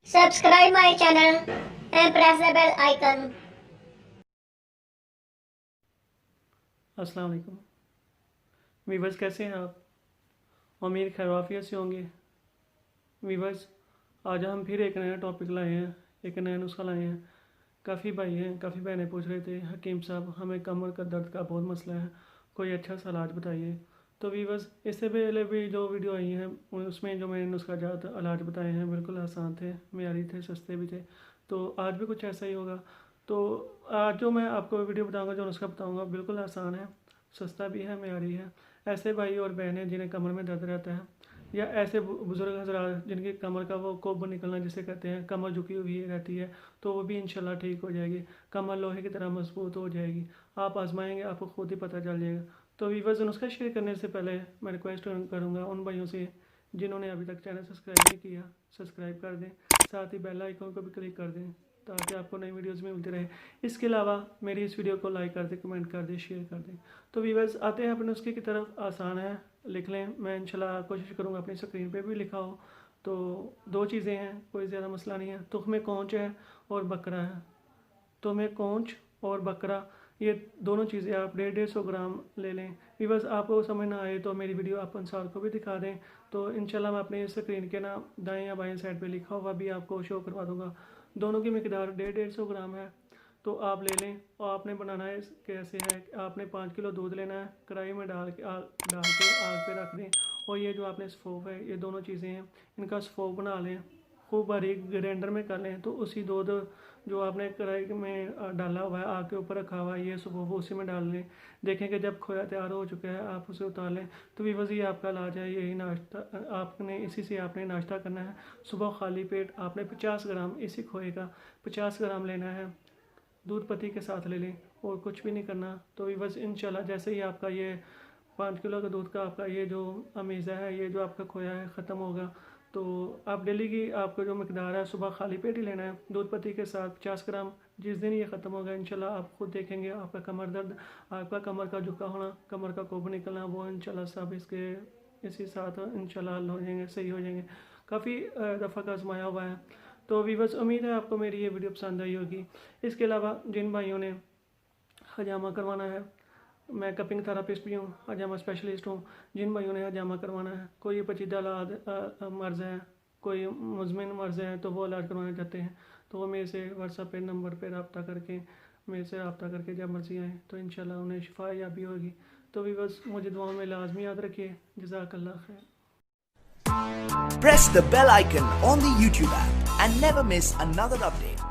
Subscribe my channel and press the bell icon. अस्सलाम वालेकुम viewers, कैसे हैं आप? उम्मीद खैरियत से होंगे। वीवर्स, आज हम फिर एक नया टॉपिक लाए हैं, एक नया नुस्खा लाए हैं। काफ़ी भाई हैं, काफ़ी बहनें पूछ रहे थे, हकीम साहब हमें कमर का दर्द का बहुत मसला है, कोई अच्छा सा इलाज बताइए। तो वीवर्स, इससे पहले भी जो वीडियो आई हैं उसमें जो मैंने नुस्खा जात इलाज बताए हैं बिल्कुल आसान थे, मेयारी थे, सस्ते भी थे। तो आज भी कुछ ऐसा ही होगा। तो आज जो मैं आपको वीडियो बताऊंगा, जो नुस्खा बताऊंगा, बिल्कुल आसान है, सस्ता भी है, मेयारी है। ऐसे भाई और बहनें जिन्हें कमर में दर्द रहता है, या ऐसे बुज़ुर्ग हजरात जिनकी कमर का वो कोब निकलना जिसे कहते हैं, कमर झुकी हुई रहती है, तो वो भी इंशाल्लाह ठीक हो जाएगी। कमर लोहे की तरह मजबूत हो जाएगी। आप आजमाएंगे, आपको खुद ही पता चल जाएगा। तो वीवर्स, नुस्खा शेयर करने से पहले मैं रिक्वेस्ट करूँगा उन भाइयों से जिन्होंने अभी तक चैनल सब्सक्राइब नहीं किया, सब्सक्राइब कर दें, साथ ही बेल आइकन को भी क्लिक कर दें ताकि आपको नई वीडियोस में मिलती रहे। इसके अलावा मेरी इस वीडियो को लाइक कर दें, कमेंट कर दें, शेयर कर दें। तो वीवर्स, आते हैं अपने नुस्खे की तरफ। आसान है, लिख लें। मैं इंशाल्लाह कोशिश करूँगा अपनी स्क्रीन पे भी लिखा हो। तो दो चीज़ें हैं, कोई ज़्यादा मसला नहीं है। तुख्मे कौंच है और बकरा है। तुख्मे कौंच और बकरा, ये दोनों चीज़ें आप 150 ग्राम ले लें। वीवर्स, आपको समझ ना आए तो मेरी वीडियो आप अंसार को भी दिखा दें, तो इंशाल्लाह मैं अपने स्क्रीन के ना दाएं या बाएं साइड पे लिखा हुआ भी आपको शो करवा दूंगा। दोनों की मिकदार 150 ग्राम है, तो आप ले लें। और आपने बनाना है कैसे है, आपने 5 किलो दूध लेना है, कढ़ाई में डाल के आग पे रख दें। और ये जो आपने सफ़ोफ है, ये दोनों चीज़ें हैं, इनका सफ़ोफ बना लें, खूब बारीक ग्राइंडर में कर लें। तो उसी दूध जो आपने कढ़ाई में डाला हुआ है, आग के ऊपर रखा हुआ है, ये सफ़ोफ उसी में डाल लें। देखें कि जब खोया तैयार हो चुका है, आप उसे उतार लें। तो वीवर्स, ये आपका इलाज है, यही नाश्ता आपने इसी से आपने नाश्ता करना है। सुबह खाली पेट आपने 50 ग्राम इसी खोए का 50 ग्राम लेना है, दूध पत्ती के साथ ले लें, और कुछ भी नहीं करना। तो वीवर्स, इंशाल्लाह जैसे ही आपका ये 5 किलो का दूध का आपका ये जो अमीज़ा है, ये जो आपका खोया है, ख़त्म होगा। तो आप डेली की आपको जो मकदार है, सुबह खाली पेट ही लेना है, दूध पत्ती के साथ 50 ग्राम। जिस दिन ये ख़त्म होगा, इंशाल्लाह आप खुद देखेंगे आपका कमर दर्द, आपका कमर का झुका होना, कमर का कोब निकलना, वो इंशाल्लाह सब इसी साथ इंशाल्लाह हल हो जाएंगे, सही हो जाएंगे। काफ़ी दफ़ा का आजमाया हुआ है। तो वीवर्स, उम्मीद है आपको मेरी ये वीडियो पसंद आई होगी। इसके अलावा जिन भाइयों ने हजामा करवाना है, मैं कपिंग थेरापिस्ट भी हूँ, हजामा स्पेशलिस्ट हूँ। जिन भाइयों ने हजामा करवाना है, कोई पेचीदा मर्ज़ है, कोई मुज़मिन मर्ज़ है, तो वो इलाज करवाना चाहते हैं, तो वो मेरे से व्हाट्सएप पे नंबर पे रब्ता करके मेरे से रब्ता करके जब मर्ज़ी आएँ, तो इंशाल्लाह उन्हें शिफा याबी होगी। तो भी बस मुझे दुआओं में लाजमी याद रखिए। जज़ाकल्लाह खैर। Press the bell icon on the YouTube app and never miss another update.